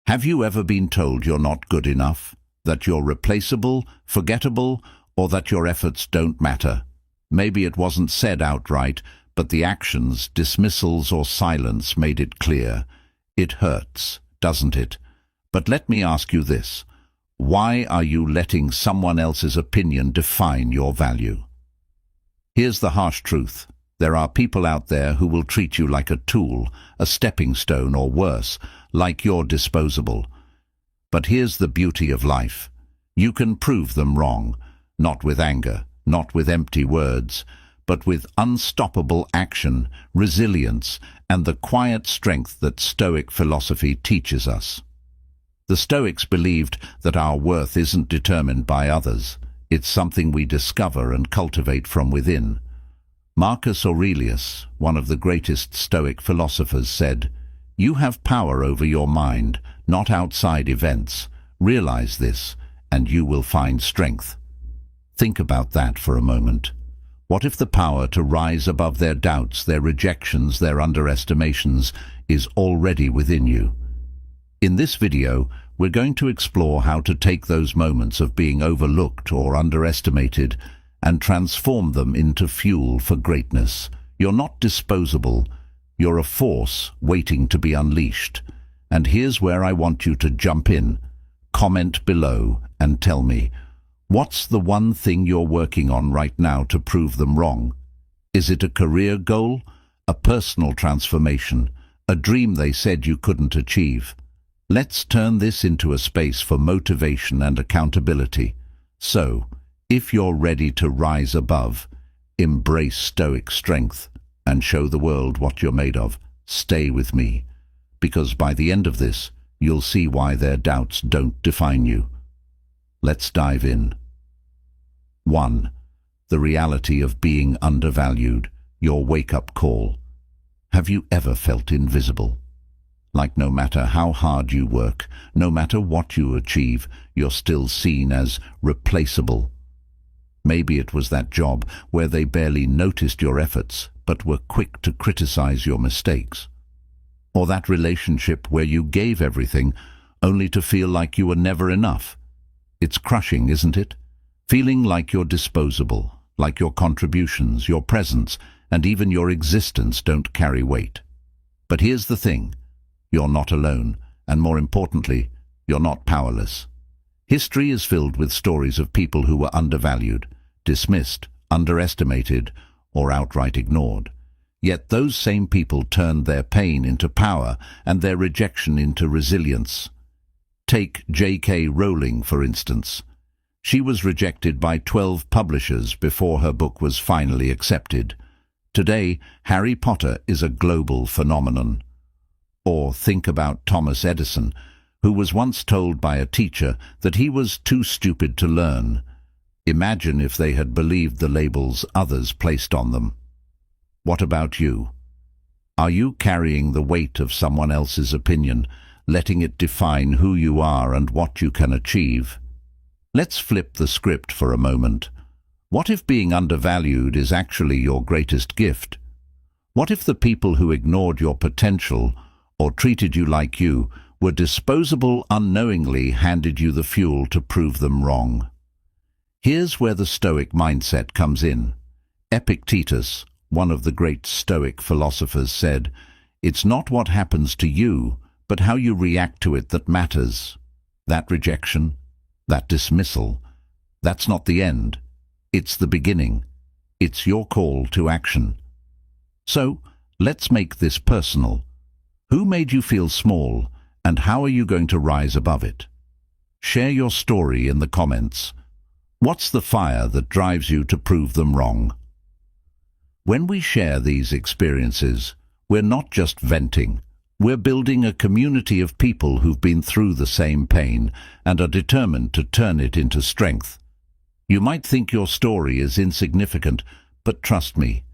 Have you ever been told you're not good enough, that you're replaceable, forgettable, or that your efforts don't matter? Maybe it wasn't said outright, but the actions, dismissals or silence made it clear. It hurts, doesn't it? But let me ask you this. Why are you letting someone else's opinion define your value? Here's the harsh truth. There are people out there who will treat you like a tool, a stepping stone, or worse, like you're disposable. But here's the beauty of life. You can prove them wrong, not with anger, not with empty words, but with unstoppable action, resilience, and the quiet strength that Stoic philosophy teaches us. The Stoics believed that our worth isn't determined by others. It's something we discover and cultivate from within. Marcus Aurelius, one of the greatest Stoic philosophers, said, "You have power over your mind, not outside events. Realize this, and you will find strength." Think about that for a moment. What if the power to rise above their doubts, their rejections, their underestimations is already within you? In this video, we're going to explore how to take those moments of being overlooked or underestimated and transform them into fuel for greatness. You're not disposable. You're a force waiting to be unleashed. And here's where I want you to jump in. Comment below and tell me, what's the one thing you're working on right now to prove them wrong? Is it a career goal, a personal transformation, a dream they said you couldn't achieve? Let's turn this into a space for motivation and accountability. So, if you're ready to rise above, embrace Stoic strength, and show the world what you're made of, stay with me. Because by the end of this, you'll see why their doubts don't define you. Let's dive in. 1. The reality of being undervalued, your wake-up call. Have you ever felt invisible? Like no matter how hard you work, no matter what you achieve, you're still seen as replaceable. Maybe it was that job where they barely noticed your efforts, but were quick to criticize your mistakes. Or that relationship where you gave everything, only to feel like you were never enough. It's crushing, isn't it? Feeling like you're disposable, like your contributions, your presence, and even your existence don't carry weight. But here's the thing. You're not alone, and more importantly, you're not powerless. History is filled with stories of people who were undervalued, dismissed, underestimated, or outright ignored. Yet those same people turned their pain into power and their rejection into resilience. Take J.K. Rowling, for instance. She was rejected by 12 publishers before her book was finally accepted. Today, Harry Potter is a global phenomenon. Or think about Thomas Edison, who was once told by a teacher that he was too stupid to learn. Imagine if they had believed the labels others placed on them. What about you? Are you carrying the weight of someone else's opinion, letting it define who you are and what you can achieve? Let's flip the script for a moment. What if being undervalued is actually your greatest gift? What if the people who ignored your potential or treated you like you were disposable unknowingly handed you the fuel to prove them wrong? Here's where the Stoic mindset comes in. Epictetus, one of the great Stoic philosophers, said, "It's not what happens to you, but how you react to it that matters." That rejection, that dismissal, that's not the end. It's the beginning. It's your call to action. So, let's make this personal. Who made you feel small, and how are you going to rise above it? Share your story in the comments. What's the fire that drives you to prove them wrong? When we share these experiences, we're not just venting. We're building a community of people who've been through the same pain and are determined to turn it into strength. You might think your story is insignificant, but trust me,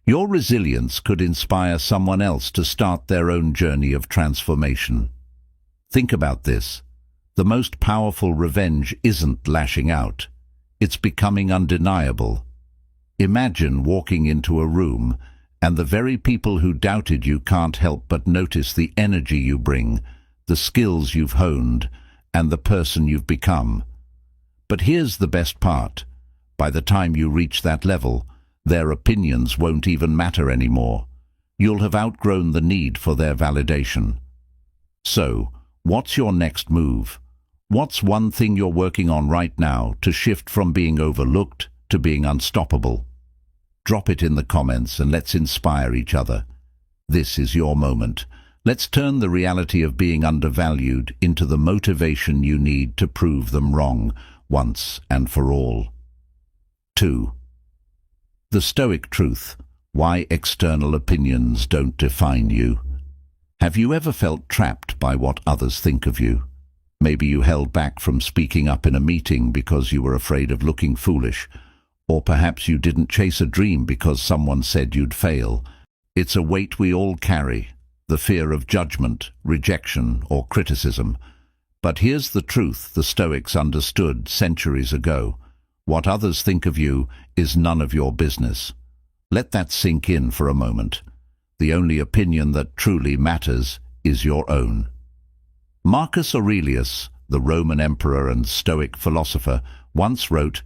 your resilience could inspire someone else to start their own journey of transformation. Think about this. The most powerful revenge isn't lashing out. It's becoming undeniable. Imagine walking into a room, and the very people who doubted you can't help but notice the energy you bring, the skills you've honed, and the person you've become. But here's the best part. By the time you reach that level, their opinions won't even matter anymore. You'll have outgrown the need for their validation. So, what's your next move? What's one thing you're working on right now to shift from being overlooked to being unstoppable? Drop it in the comments and let's inspire each other. This is your moment. Let's turn the reality of being undervalued into the motivation you need to prove them wrong once and for all. 2. The Stoic truth: why external opinions don't define you. Have you ever felt trapped by what others think of you? Maybe you held back from speaking up in a meeting because you were afraid of looking foolish, or perhaps you didn't chase a dream because someone said you'd fail. It's a weight we all carry, the fear of judgment, rejection, or criticism. But here's the truth the Stoics understood centuries ago: what others think of you is none of your business. Let that sink in for a moment. The only opinion that truly matters is your own. Marcus Aurelius, the Roman emperor and Stoic philosopher, once wrote,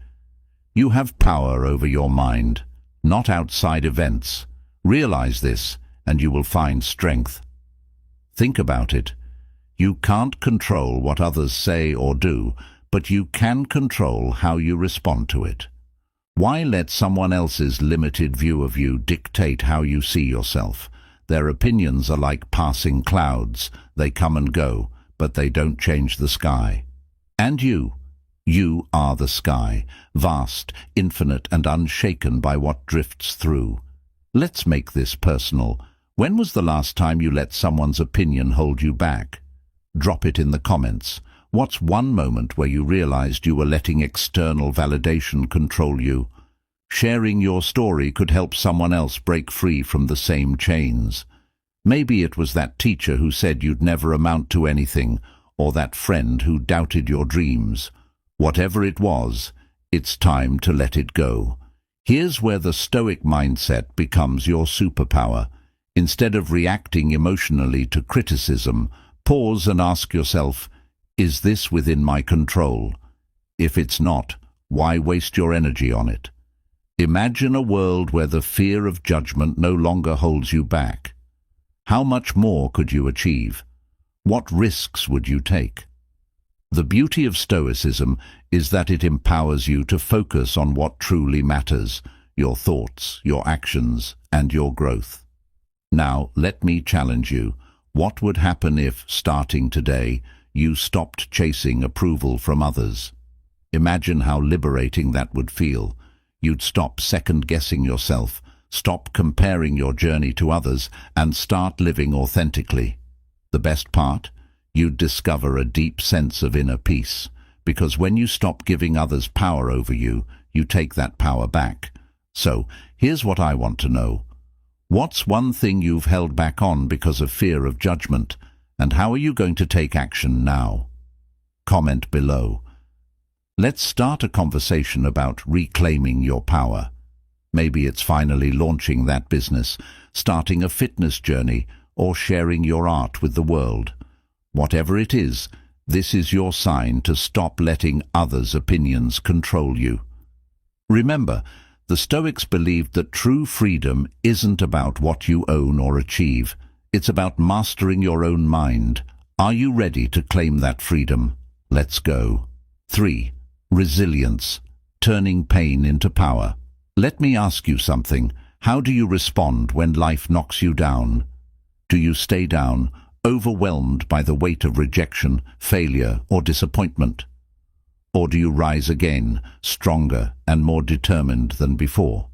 "You have power over your mind, not outside events. Realize this, and you will find strength." Think about it. You can't control what others say or do, but you can control how you respond to it. Why let someone else's limited view of you dictate how you see yourself? Their opinions are like passing clouds. They come and go, but they don't change the sky. And you are the sky, vast, infinite, and unshaken by what drifts through. Let's make this personal. When was the last time you let someone's opinion hold you back? Drop it in the comments. What's one moment where you realized you were letting external validation control you? Sharing your story could help someone else break free from the same chains. Maybe it was that teacher who said you'd never amount to anything, or that friend who doubted your dreams. Whatever it was, it's time to let it go. Here's where the Stoic mindset becomes your superpower. Instead of reacting emotionally to criticism, pause and ask yourself, is this within my control? If it's not, why waste your energy on it? Imagine a world where the fear of judgment no longer holds you back. How much more could you achieve? What risks would you take? The beauty of Stoicism is that it empowers you to focus on what truly matters: your thoughts, your actions, and your growth. Now, let me challenge you. What would happen if, starting today, you stopped chasing approval from others? Imagine how liberating that would feel. You'd stop second-guessing yourself, stop comparing your journey to others, and start living authentically. The best part? You'd discover a deep sense of inner peace, because when you stop giving others power over you, you take that power back. So, here's what I want to know. What's one thing you've held back on because of fear of judgment, and how are you going to take action now? Comment below. Let's start a conversation about reclaiming your power. Maybe it's finally launching that business, starting a fitness journey, or sharing your art with the world. Whatever it is, this is your sign to stop letting others' opinions control you. Remember, the Stoics believed that true freedom isn't about what you own or achieve. It's about mastering your own mind. Are you ready to claim that freedom? Let's go. 3. Resilience, turning pain into power. Let me ask you something. How do you respond when life knocks you down? Do you stay down, overwhelmed by the weight of rejection, failure, or disappointment? Or do you rise again, stronger and more determined than before?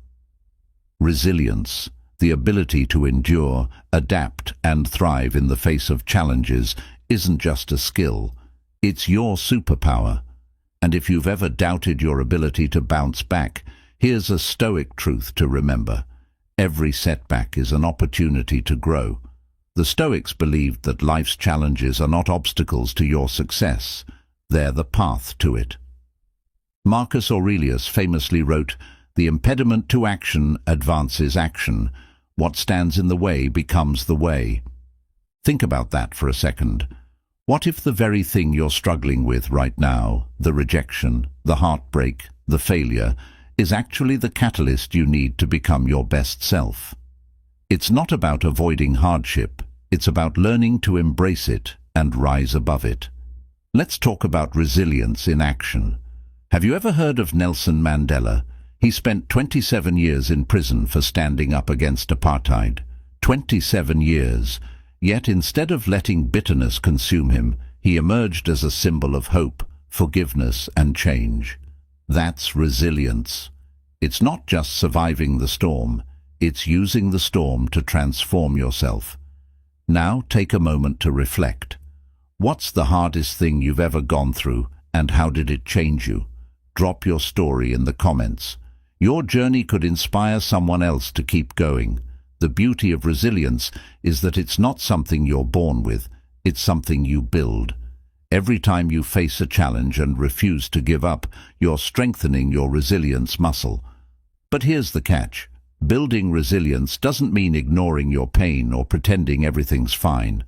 Resilience, the ability to endure, adapt, and thrive in the face of challenges, isn't just a skill. It's your superpower. And if you've ever doubted your ability to bounce back, here's a Stoic truth to remember. Every setback is an opportunity to grow. The Stoics believed that life's challenges are not obstacles to your success. They're the path to it. Marcus Aurelius famously wrote, "The impediment to action advances action. What stands in the way becomes the way." Think about that for a second. What if the very thing you're struggling with right now, the rejection, the heartbreak, the failure, is actually the catalyst you need to become your best self? It's not about avoiding hardship, it's about learning to embrace it and rise above it. Let's talk about resilience in action. Have you ever heard of Nelson Mandela? He spent 27 years in prison for standing up against apartheid. 27 years. Yet instead of letting bitterness consume him, he emerged as a symbol of hope, forgiveness and change. That's resilience. It's not just surviving the storm, it's using the storm to transform yourself. Now take a moment to reflect. What's the hardest thing you've ever gone through, and how did it change you? Drop your story in the comments. Your journey could inspire someone else to keep going. The beauty of resilience is that it's not something you're born with, it's something you build. Every time you face a challenge and refuse to give up, you're strengthening your resilience muscle. But here's the catch. Building resilience doesn't mean ignoring your pain or pretending everything's fine.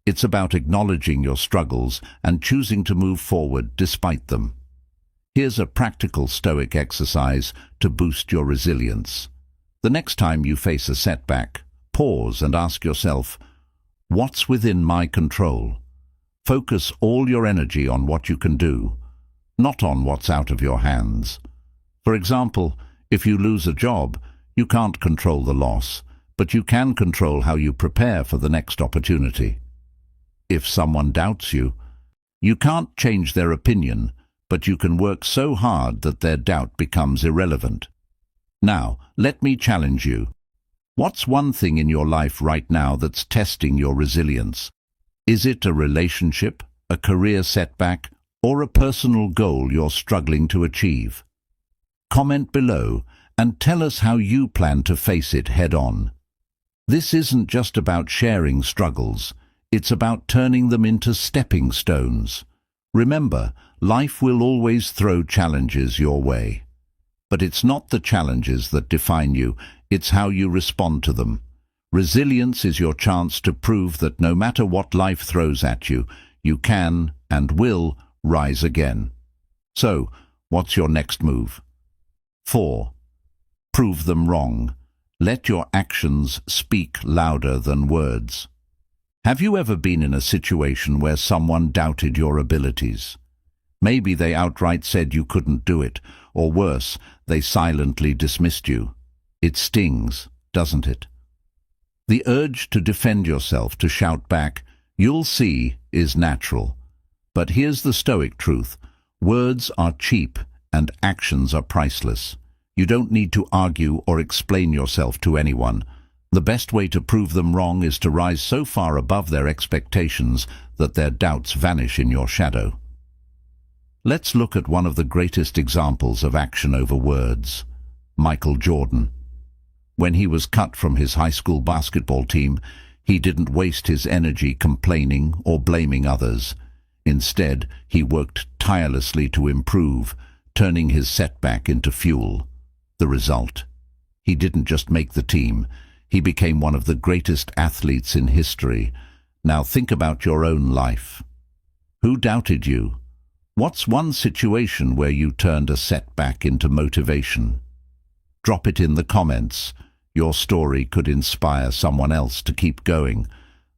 It's about acknowledging your struggles and choosing to move forward despite them. Here's a practical Stoic exercise to boost your resilience. The next time you face a setback, pause and ask yourself, what's within my control? Focus all your energy on what you can do, not on what's out of your hands. For example, if you lose a job, you can't control the loss, but you can control how you prepare for the next opportunity. If someone doubts you, you can't change their opinion, but you can work so hard that their doubt becomes irrelevant. Now, let me challenge you. What's one thing in your life right now that's testing your resilience? Is it a relationship, a career setback, or a personal goal you're struggling to achieve? Comment below and tell us how you plan to face it head-on. This isn't just about sharing struggles, it's about turning them into stepping stones. Remember, life will always throw challenges your way. But it's not the challenges that define you, it's how you respond to them. Resilience is your chance to prove that no matter what life throws at you, you can and will rise again. So, what's your next move? 4. Prove them wrong. Let your actions speak louder than words. Have you ever been in a situation where someone doubted your abilities? Maybe they outright said you couldn't do it, or worse, they silently dismissed you. It stings, doesn't it? The urge to defend yourself, to shout back, "You'll see," is natural. But here's the Stoic truth. Words are cheap and actions are priceless. You don't need to argue or explain yourself to anyone. The best way to prove them wrong is to rise so far above their expectations that their doubts vanish in your shadow. Let's look at one of the greatest examples of action over words, Michael Jordan. When he was cut from his high school basketball team, he didn't waste his energy complaining or blaming others. Instead, he worked tirelessly to improve, turning his setback into fuel. The result? He didn't just make the team, he became one of the greatest athletes in history. Now think about your own life. Who doubted you? What's one situation where you turned a setback into motivation? Drop it in the comments. Your story could inspire someone else to keep going.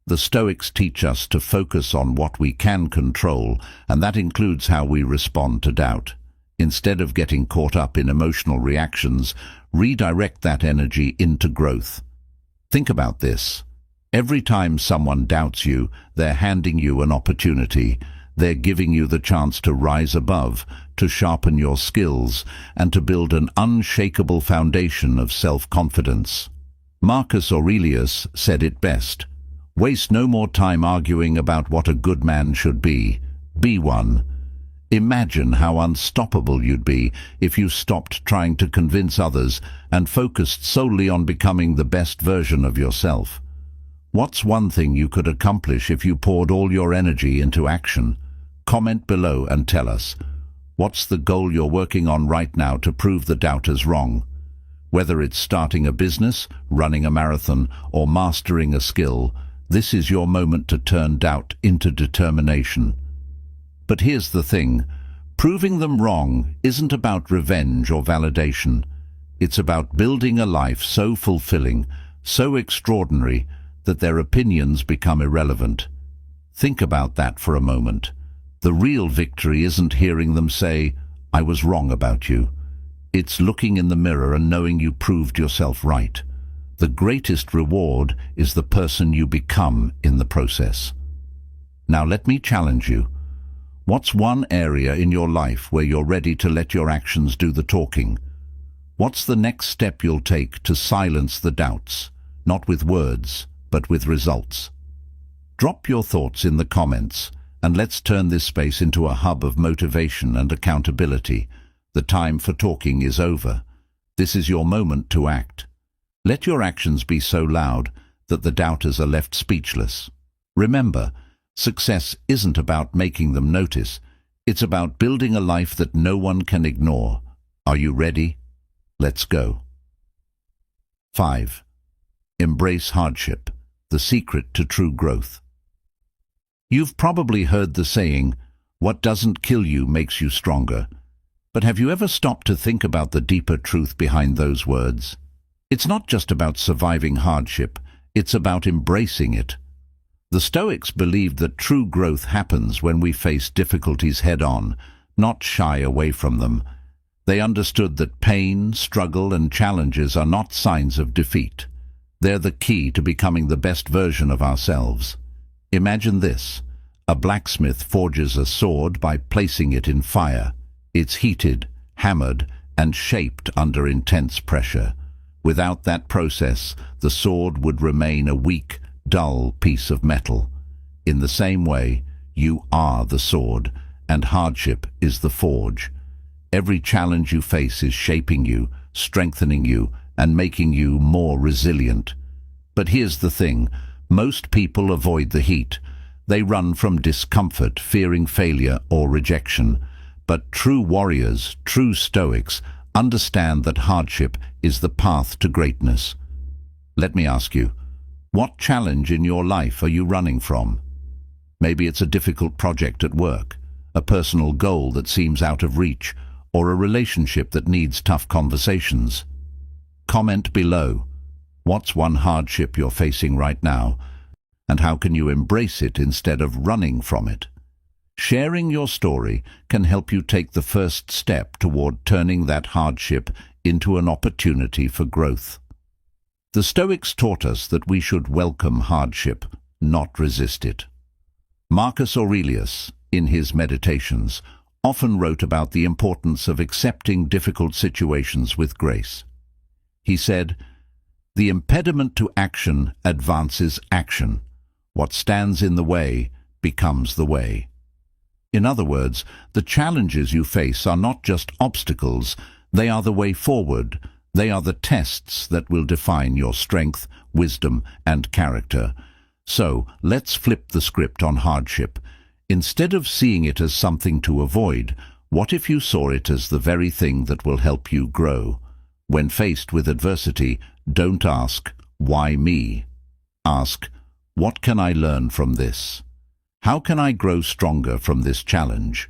The Stoics teach us to focus on what we can control, and that includes how we respond to doubt. Instead of getting caught up in emotional reactions, redirect that energy into growth. Think about this. Every time someone doubts you, they're handing you an opportunity. They're giving you the chance to rise above, to sharpen your skills, and to build an unshakable foundation of self-confidence. Marcus Aurelius said it best. Waste no more time arguing about what a good man should be. Be one. Imagine how unstoppable you'd be if you stopped trying to convince others and focused solely on becoming the best version of yourself. What's one thing you could accomplish if you poured all your energy into action? Comment below and tell us. What's the goal you're working on right now to prove the doubters wrong? Whether it's starting a business, running a marathon, or mastering a skill, This is your moment to turn doubt into determination. But here's the thing. Proving them wrong isn't about revenge or validation. It's about building a life so fulfilling, so extraordinary, that their opinions become irrelevant. Think about that for a moment. The real victory isn't hearing them say, "I was wrong about you." It's looking in the mirror and knowing you proved yourself right. The greatest reward is the person you become in the process. Now let me challenge you. What's one area in your life where you're ready to let your actions do the talking? What's the next step you'll take to silence the doubts, not with words, but with results? Drop your thoughts in the comments, and let's turn this space into a hub of motivation and accountability. The time for talking is over. This is your moment to act. Let your actions be so loud that the doubters are left speechless. Remember, success isn't about making them notice. It's about building a life that no one can ignore. Are you ready? Let's go. 5. Embrace hardship, the secret to true growth. You've probably heard the saying, "What doesn't kill you makes you stronger." But have you ever stopped to think about the deeper truth behind those words? It's not just about surviving hardship, it's about embracing it. The Stoics believed that true growth happens when we face difficulties head-on, not shy away from them. They understood that pain, struggle, and challenges are not signs of defeat. They're the key to becoming the best version of ourselves. Imagine this. A blacksmith forges a sword by placing it in fire. It's heated, hammered, and shaped under intense pressure. Without that process, the sword would remain a weak, dull piece of metal. In the same way, you are the sword, and hardship is the forge. Every challenge you face is shaping you, strengthening you, and making you more resilient. But here's the thing. Most people avoid the heat. They run from discomfort, fearing failure or rejection. But true warriors, true Stoics, understand that hardship is the path to greatness. Let me ask you, what challenge in your life are you running from? Maybe it's a difficult project at work, a personal goal that seems out of reach, or a relationship that needs tough conversations. Comment below. What's one hardship you're facing right now, and how can you embrace it instead of running from it? Sharing your story can help you take the first step toward turning that hardship into an opportunity for growth. The Stoics taught us that we should welcome hardship, not resist it. Marcus Aurelius, in his Meditations, often wrote about the importance of accepting difficult situations with grace. He said, "The impediment to action advances action. What stands in the way becomes the way." In other words, the challenges you face are not just obstacles, they are the way forward. They are the tests that will define your strength, wisdom, and character. So, let's flip the script on hardship. Instead of seeing it as something to avoid, what if you saw it as the very thing that will help you grow? When faced with adversity, don't ask, "Why me?" Ask, "What can I learn from this? How can I grow stronger from this challenge?"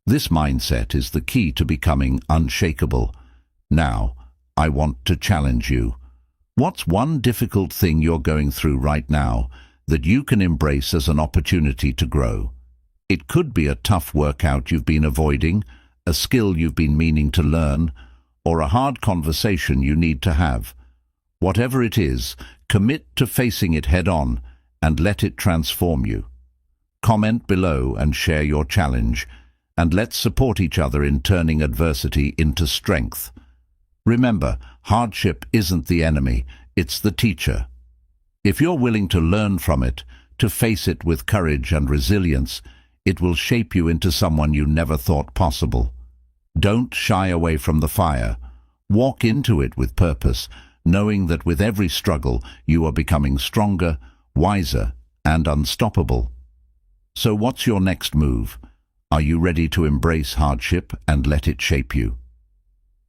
This mindset is the key to becoming unshakable. Now, I want to challenge you. What's one difficult thing you're going through right now that you can embrace as an opportunity to grow? It could be a tough workout you've been avoiding, a skill you've been meaning to learn, or a hard conversation you need to have. Whatever it is, commit to facing it head-on and let it transform you. Comment below and share your challenge, and let's support each other in turning adversity into strength. Remember, hardship isn't the enemy, it's the teacher. If you're willing to learn from it, to face it with courage and resilience, it will shape you into someone you never thought possible. Don't shy away from the fire. Walk into it with purpose, knowing that with every struggle you are becoming stronger, wiser, and unstoppable. So what's your next move? Are you ready to embrace hardship and let it shape you?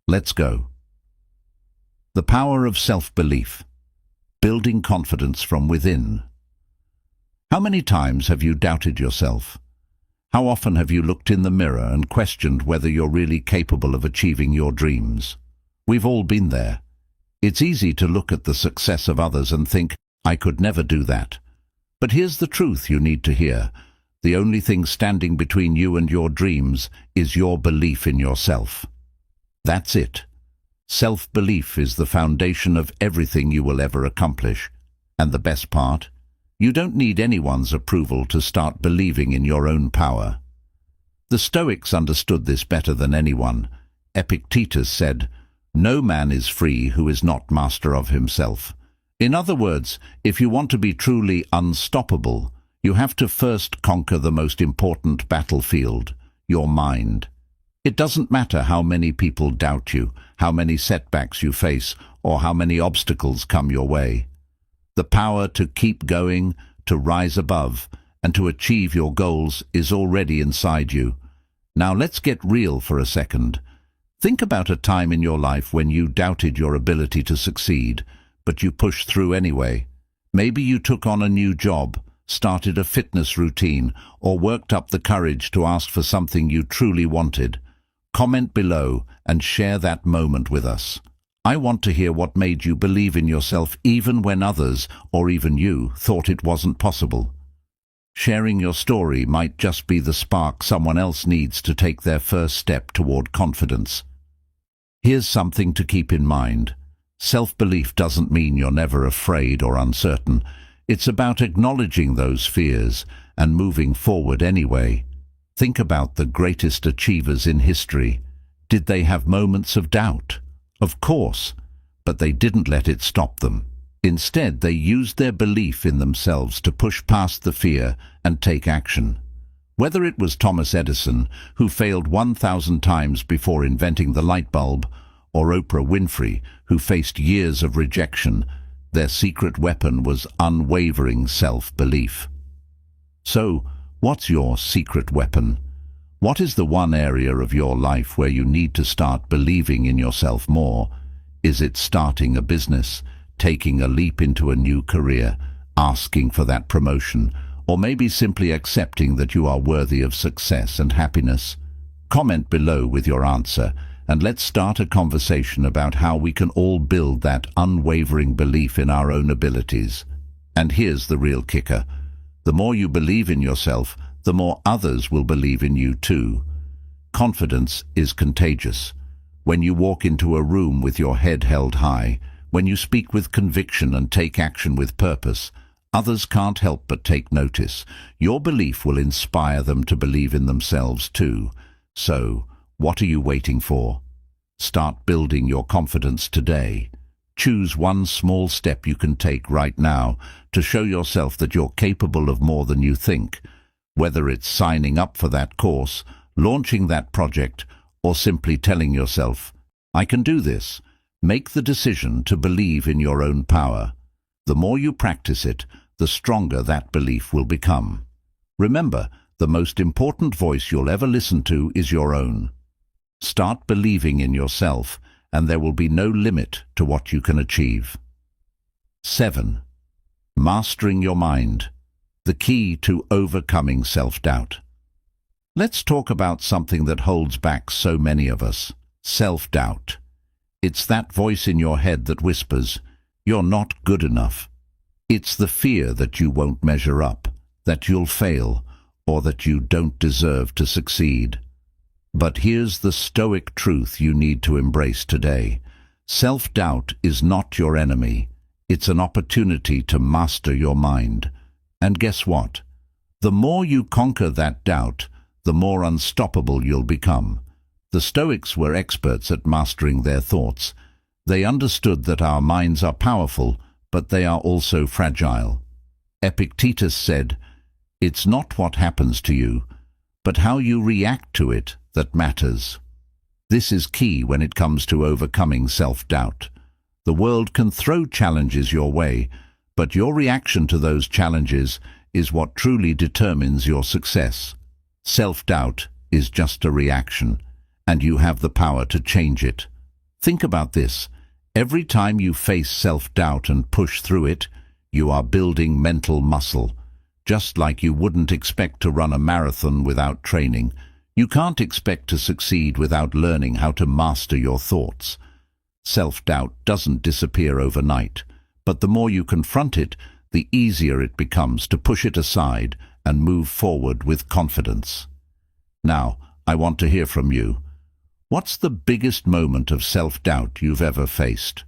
Let's go. The power of self-belief. Building confidence from within. How many times have you doubted yourself? How often have you looked in the mirror and questioned whether you're really capable of achieving your dreams? We've all been there. It's easy to look at the success of others and think, I could never do that. But here's the truth you need to hear. The only thing standing between you and your dreams is your belief in yourself. That's it. Self-belief is the foundation of everything you will ever accomplish. And the best part? You don't need anyone's approval to start believing in your own power. The Stoics understood this better than anyone. Epictetus said, "No man is free who is not master of himself." In other words, if you want to be truly unstoppable, you have to first conquer the most important battlefield, your mind. It doesn't matter how many people doubt you, how many setbacks you face, or how many obstacles come your way. The power to keep going, to rise above, and to achieve your goals is already inside you. Now let's get real for a second. Think about a time in your life when you doubted your ability to succeed, but you pushed through anyway. Maybe you took on a new job, started a fitness routine, or worked up the courage to ask for something you truly wanted. Comment below and share that moment with us. I want to hear what made you believe in yourself even when others, or even you, thought it wasn't possible. Sharing your story might just be the spark someone else needs to take their first step toward confidence. Here's something to keep in mind. Self-belief doesn't mean you're never afraid or uncertain. It's about acknowledging those fears and moving forward anyway. Think about the greatest achievers in history. Did they have moments of doubt? Of course, but they didn't let it stop them. Instead, they used their belief in themselves to push past the fear and take action. Whether it was Thomas Edison, who failed 1,000 times before inventing the light bulb, or Oprah Winfrey, who faced years of rejection, their secret weapon was unwavering self-belief. So, what's your secret weapon? What is the one area of your life where you need to start believing in yourself more? Is it starting a business, taking a leap into a new career, asking for that promotion, or maybe simply accepting that you are worthy of success and happiness? Comment below with your answer, and let's start a conversation about how we can all build that unwavering belief in our own abilities. And here's the real kicker. The more you believe in yourself, the more others will believe in you too. Confidence is contagious. When you walk into a room with your head held high, when you speak with conviction and take action with purpose, others can't help but take notice. Your belief will inspire them to believe in themselves too. So, what are you waiting for? Start building your confidence today. Choose one small step you can take right now to show yourself that you're capable of more than you think. Whether it's signing up for that course, launching that project, or simply telling yourself, I can do this. Make the decision to believe in your own power. The more you practice it, the stronger that belief will become. Remember, the most important voice you'll ever listen to is your own. Start believing in yourself, and there will be no limit to what you can achieve. 7. Mastering your mind. The key to overcoming self-doubt. Let's talk about something that holds back so many of us. Self-doubt. It's that voice in your head that whispers, you're not good enough. It's the fear that you won't measure up, that you'll fail, or that you don't deserve to succeed. But here's the Stoic truth you need to embrace today. Self-doubt is not your enemy. It's an opportunity to master your mind. And guess what? The more you conquer that doubt, the more unstoppable you'll become. The Stoics were experts at mastering their thoughts. They understood that our minds are powerful, but they are also fragile. Epictetus said, "It's not what happens to you, but how you react to it that matters." This is key when it comes to overcoming self-doubt. The world can throw challenges your way, but your reaction to those challenges is what truly determines your success. Self-doubt is just a reaction, and you have the power to change it. Think about this. Every time you face self-doubt and push through it, you are building mental muscle. Just like you wouldn't expect to run a marathon without training, you can't expect to succeed without learning how to master your thoughts. Self-doubt doesn't disappear overnight, but the more you confront it, the easier it becomes to push it aside and move forward with confidence. Now, I want to hear from you. What's the biggest moment of self-doubt you've ever faced?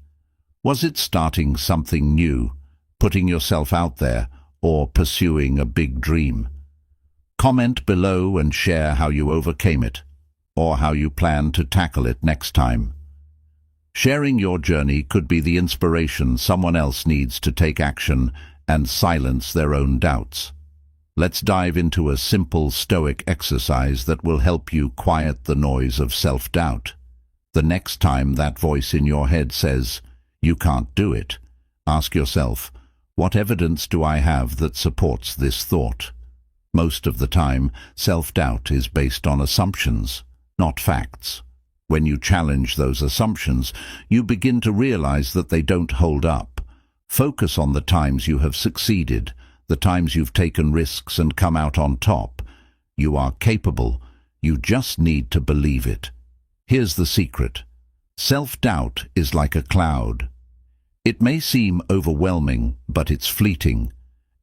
Was it starting something new, putting yourself out there, or pursuing a big dream? Comment below and share how you overcame it, or how you plan to tackle it next time. Sharing your journey could be the inspiration someone else needs to take action and silence their own doubts. Let's dive into a simple Stoic exercise that will help you quiet the noise of self-doubt. The next time that voice in your head says, "You can't do it," ask yourself, what evidence do I have that supports this thought? Most of the time, self-doubt is based on assumptions, not facts. When you challenge those assumptions, you begin to realize that they don't hold up. Focus on the times you have succeeded, the times you've taken risks and come out on top. You are capable. You just need to believe it. Here's the secret. Self-doubt is like a cloud. It may seem overwhelming, but it's fleeting.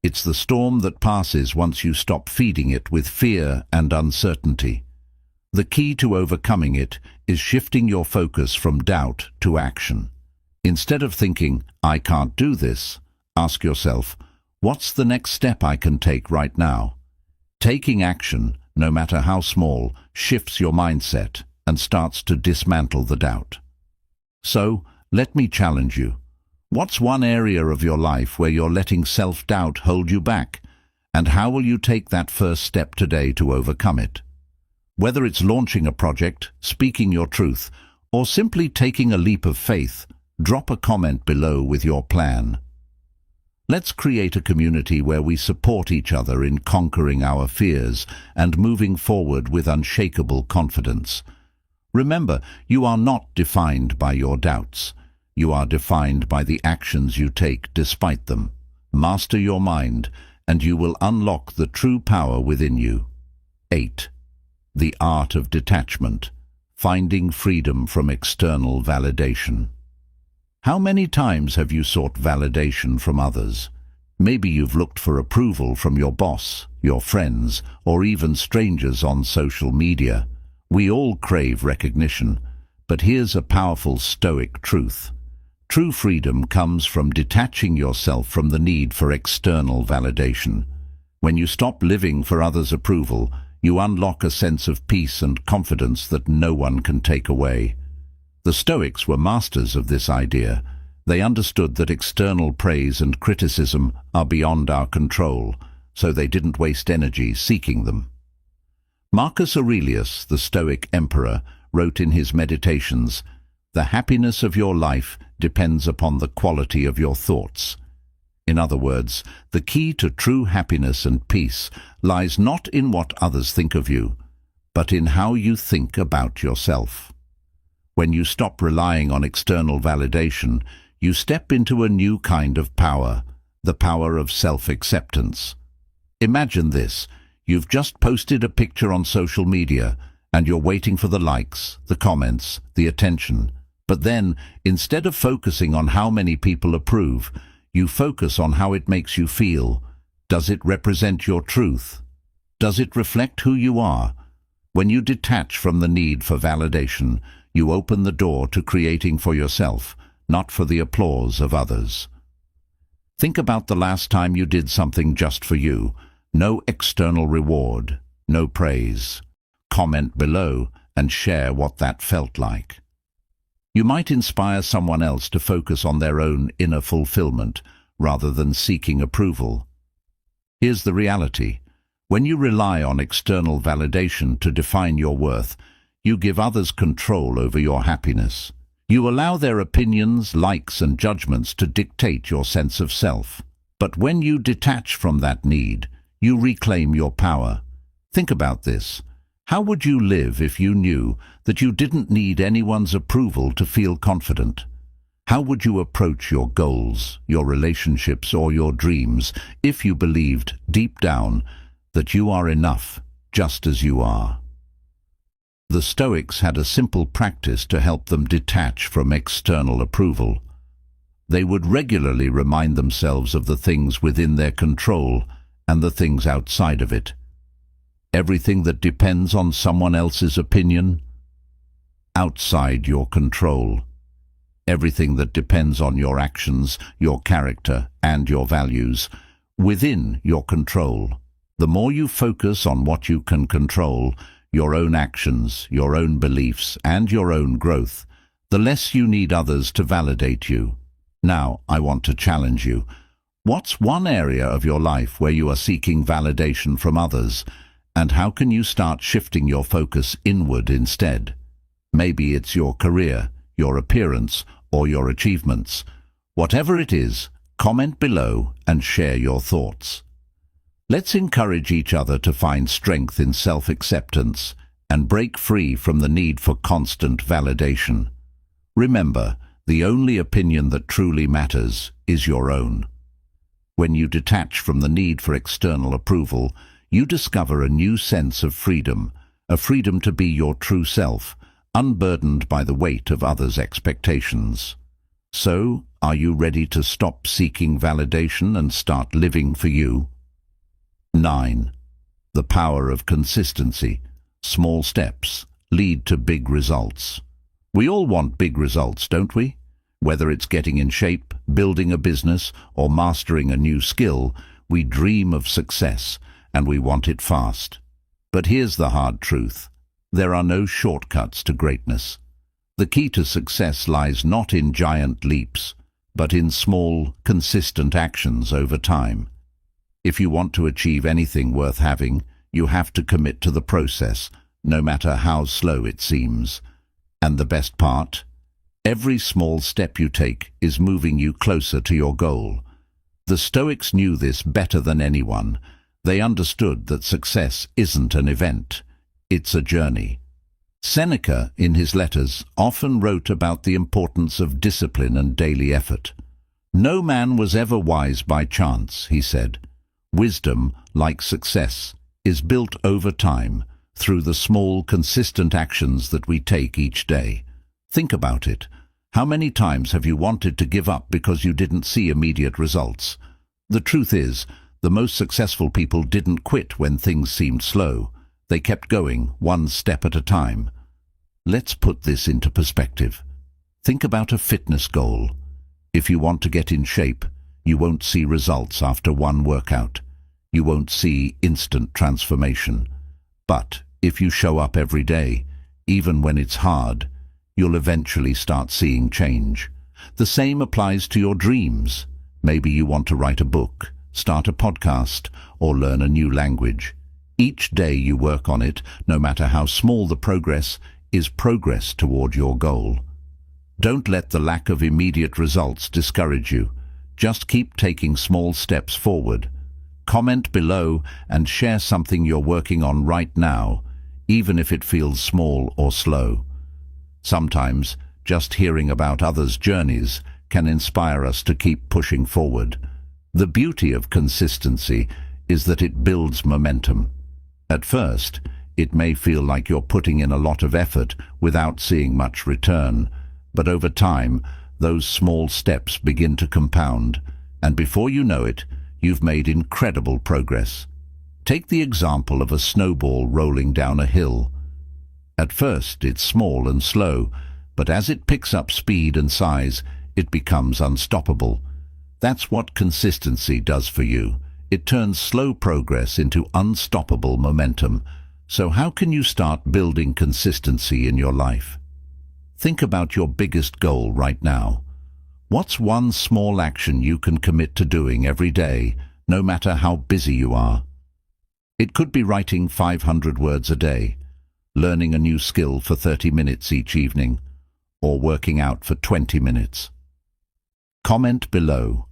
It's the storm that passes once you stop feeding it with fear and uncertainty. The key to overcoming it is shifting your focus from doubt to action. Instead of thinking, "I can't do this," ask yourself, what's the next step I can take right now? Taking action, no matter how small, shifts your mindset and starts to dismantle the doubt. So, let me challenge you. What's one area of your life where you're letting self-doubt hold you back? And how will you take that first step today to overcome it? Whether it's launching a project, speaking your truth, or simply taking a leap of faith, drop a comment below with your plan. Let's create a community where we support each other in conquering our fears and moving forward with unshakable confidence. Remember, you are not defined by your doubts. You are defined by the actions you take despite them. Master your mind, and you will unlock the true power within you. 8. The art of detachment, finding freedom from external validation. How many times have you sought validation from others? Maybe you've looked for approval from your boss, your friends, or even strangers on social media. We all crave recognition, but here's a powerful Stoic truth. True freedom comes from detaching yourself from the need for external validation. When you stop living for others' approval, you unlock a sense of peace and confidence that no one can take away. The Stoics were masters of this idea. They understood that external praise and criticism are beyond our control, so they didn't waste energy seeking them. Marcus Aurelius, the Stoic emperor, wrote in his Meditations, "The happiness of your life depends upon the quality of your thoughts." In other words, the key to true happiness and peace lies not in what others think of you, but in how you think about yourself. When you stop relying on external validation, you step into a new kind of power, the power of self-acceptance. Imagine this. You've just posted a picture on social media, and you're waiting for the likes, the comments, the attention. But then, instead of focusing on how many people approve, you focus on how it makes you feel. Does it represent your truth? Does it reflect who you are? When you detach from the need for validation, you open the door to creating for yourself, not for the applause of others. Think about the last time you did something just for you. No external reward, no praise. Comment below and share what that felt like. You might inspire someone else to focus on their own inner fulfillment rather than seeking approval. Here's the reality. When you rely on external validation to define your worth, you give others control over your happiness. You allow their opinions, likes, and judgments to dictate your sense of self. But when you detach from that need, you reclaim your power. Think about this. How would you live if you knew that you didn't need anyone's approval to feel confident? How would you approach your goals, your relationships, or your dreams if you believed deep down that you are enough just as you are? The Stoics had a simple practice to help them detach from external approval. They would regularly remind themselves of the things within their control and the things outside of it. Everything that depends on someone else's opinion, outside your control. Everything that depends on your actions, your character, and your values, within your control. The more you focus on what you can control, your own actions, your own beliefs, and your own growth, the less you need others to validate you. Now, I want to challenge you. What's one area of your life where you are seeking validation from others, and how can you start shifting your focus inward instead? Maybe it's your career, your appearance, or your achievements. Whatever it is, comment below and share your thoughts. Let's encourage each other to find strength in self-acceptance and break free from the need for constant validation. Remember, the only opinion that truly matters is your own. When you detach from the need for external approval, you discover a new sense of freedom, a freedom to be your true self, unburdened by the weight of others' expectations. So, are you ready to stop seeking validation and start living for you? 9. The power of consistency. Small steps lead to big results. We all want big results, don't we? Whether it's getting in shape, building a business, or mastering a new skill, we dream of success, and we want it fast. But here's the hard truth. There are no shortcuts to greatness. The key to success lies not in giant leaps, but in small, consistent actions over time. If you want to achieve anything worth having, you have to commit to the process, no matter how slow it seems. And the best part? Every small step you take is moving you closer to your goal. The Stoics knew this better than anyone. They understood that success isn't an event, it's a journey. Seneca, in his letters, often wrote about the importance of discipline and daily effort. No man was ever wise by chance, he said. Wisdom, like success, is built over time, through the small, consistent actions that we take each day. Think about it. How many times have you wanted to give up because you didn't see immediate results? The truth is, the most successful people didn't quit when things seemed slow. They kept going, one step at a time. Let's put this into perspective. Think about a fitness goal. If you want to get in shape, you won't see results after one workout. You won't see instant transformation. But if you show up every day, even when it's hard, you'll eventually start seeing change. The same applies to your dreams. Maybe you want to write a book, start a podcast, or learn a new language. Each day you work on it, no matter how small the progress, is progress toward your goal. Don't let the lack of immediate results discourage you. Just keep taking small steps forward. Comment below and share something you're working on right now, even if it feels small or slow. Sometimes, just hearing about others' journeys can inspire us to keep pushing forward. The beauty of consistency is that it builds momentum. At first, it may feel like you're putting in a lot of effort without seeing much return, but over time, those small steps begin to compound, and before you know it, you've made incredible progress. Take the example of a snowball rolling down a hill. At first, it's small and slow, but as it picks up speed and size, it becomes unstoppable. That's what consistency does for you. It turns slow progress into unstoppable momentum. So how can you start building consistency in your life? Think about your biggest goal right now. What's one small action you can commit to doing every day, no matter how busy you are? It could be writing 500 words a day, learning a new skill for 30 minutes each evening, or working out for 20 minutes. Comment below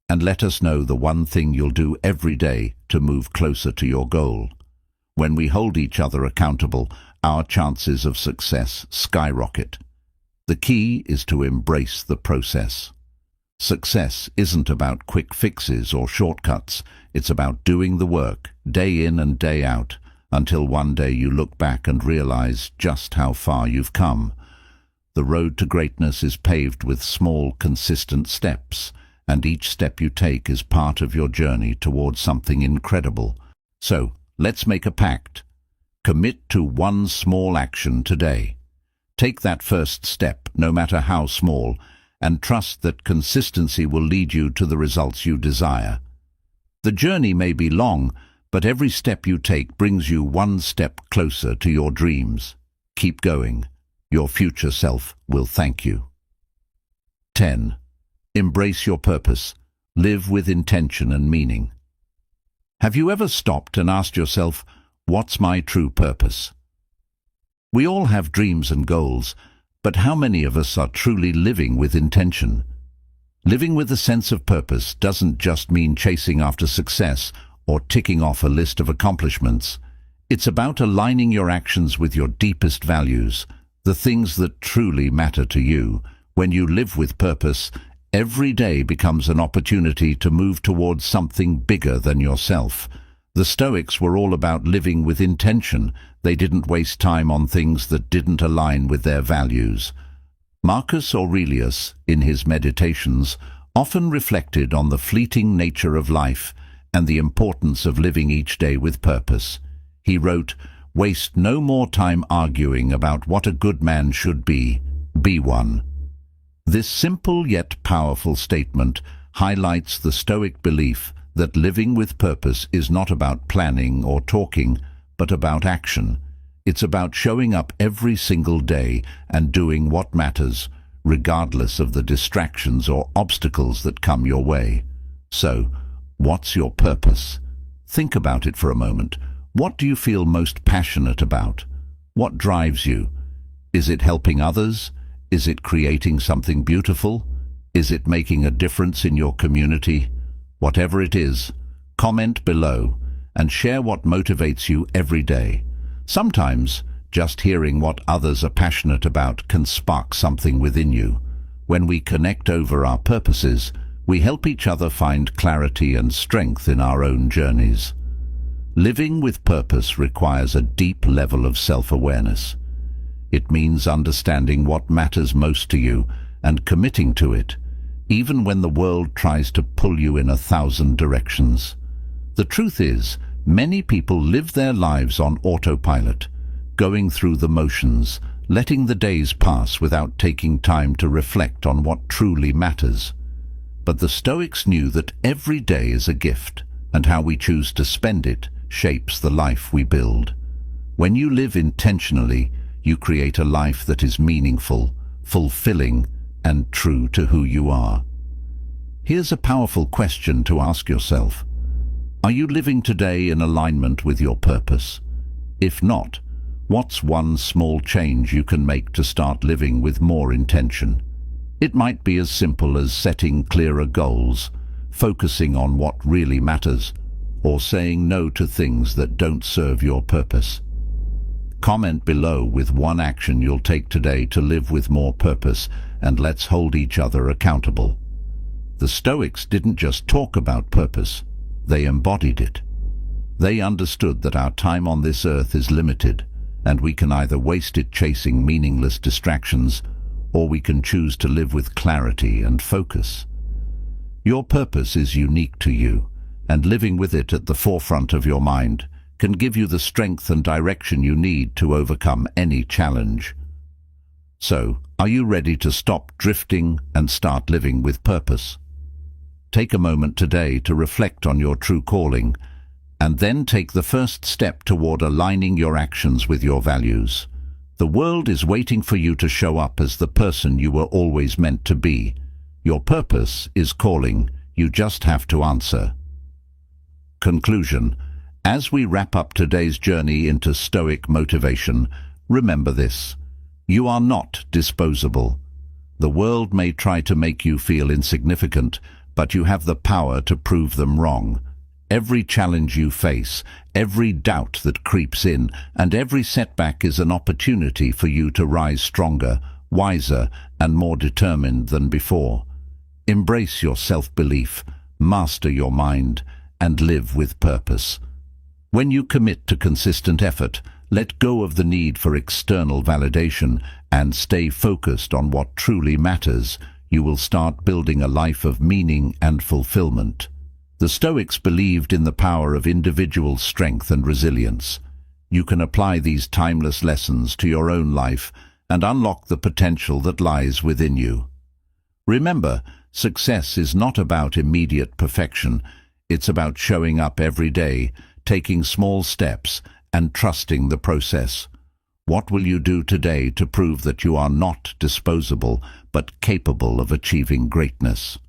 and let us know the one thing you'll do every day to move closer to your goal. When we hold each other accountable, our chances of success skyrocket. The key is to embrace the process. Success isn't about quick fixes or shortcuts. It's about doing the work, day in and day out, until one day you look back and realize just how far you've come. The road to greatness is paved with small, consistent steps, and each step you take is part of your journey towards something incredible. So, let's make a pact. Commit to one small action today. Take that first step, no matter how small, and trust that consistency will lead you to the results you desire. The journey may be long, but every step you take brings you one step closer to your dreams. Keep going. Your future self will thank you. 10. Embrace your purpose. Live with intention and meaning. Have you ever stopped and asked yourself, what's my true purpose? We all have dreams and goals, but how many of us are truly living with intention? Living with a sense of purpose doesn't just mean chasing after success or ticking off a list of accomplishments. It's about aligning your actions with your deepest values, the things that truly matter to you. When you live with purpose, every day becomes an opportunity to move towards something bigger than yourself. The Stoics were all about living with intention. They didn't waste time on things that didn't align with their values. Marcus Aurelius, in his Meditations, often reflected on the fleeting nature of life and the importance of living each day with purpose. He wrote, "Waste no more time arguing about what a good man should be one." This simple yet powerful statement highlights the Stoic belief that living with purpose is not about planning or talking, but about action. It's about showing up every single day and doing what matters, regardless of the distractions or obstacles that come your way. So, what's your purpose? Think about it for a moment. What do you feel most passionate about? What drives you? Is it helping others? Is it creating something beautiful? Is it making a difference in your community? Whatever it is, comment below and share what motivates you every day. Sometimes, just hearing what others are passionate about can spark something within you. When we connect over our purposes, we help each other find clarity and strength in our own journeys. Living with purpose requires a deep level of self-awareness. It means understanding what matters most to you and committing to it, even when the world tries to pull you in 1,000 directions. The truth is, many people live their lives on autopilot, going through the motions, letting the days pass without taking time to reflect on what truly matters. But the Stoics knew that every day is a gift, and how we choose to spend it shapes the life we build. When you live intentionally, you create a life that is meaningful, fulfilling, and true to who you are. Here's a powerful question to ask yourself. Are you living today in alignment with your purpose? If not, what's one small change you can make to start living with more intention? It might be as simple as setting clearer goals, focusing on what really matters, or saying no to things that don't serve your purpose. Comment below with one action you'll take today to live with more purpose, and let's hold each other accountable. The Stoics didn't just talk about purpose, they embodied it. They understood that our time on this earth is limited, and we can either waste it chasing meaningless distractions, or we can choose to live with clarity and focus. Your purpose is unique to you, and living with it at the forefront of your mind can give you the strength and direction you need to overcome any challenge. So, are you ready to stop drifting and start living with purpose? Take a moment today to reflect on your true calling, and then take the first step toward aligning your actions with your values. The world is waiting for you to show up as the person you were always meant to be. Your purpose is calling, you just have to answer. Conclusion. As we wrap up today's journey into Stoic motivation, remember this: you are not disposable. The world may try to make you feel insignificant, but you have the power to prove them wrong. Every challenge you face, every doubt that creeps in, and every setback is an opportunity for you to rise stronger, wiser, and more determined than before. Embrace your self-belief, master your mind, and live with purpose. When you commit to consistent effort, let go of the need for external validation and stay focused on what truly matters, you will start building a life of meaning and fulfillment. The Stoics believed in the power of individual strength and resilience. You can apply these timeless lessons to your own life and unlock the potential that lies within you. Remember, success is not about immediate perfection. It's about showing up every day, taking small steps, and trusting the process. What will you do today to prove that you are not disposable, but capable of achieving greatness?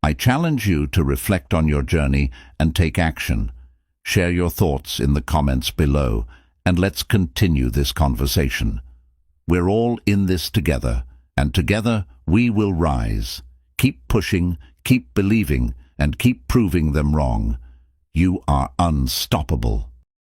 I challenge you to reflect on your journey and take action. Share your thoughts in the comments below, and let's continue this conversation. We're all in this together, and together we will rise. Keep pushing, keep believing, and keep proving them wrong. You are unstoppable.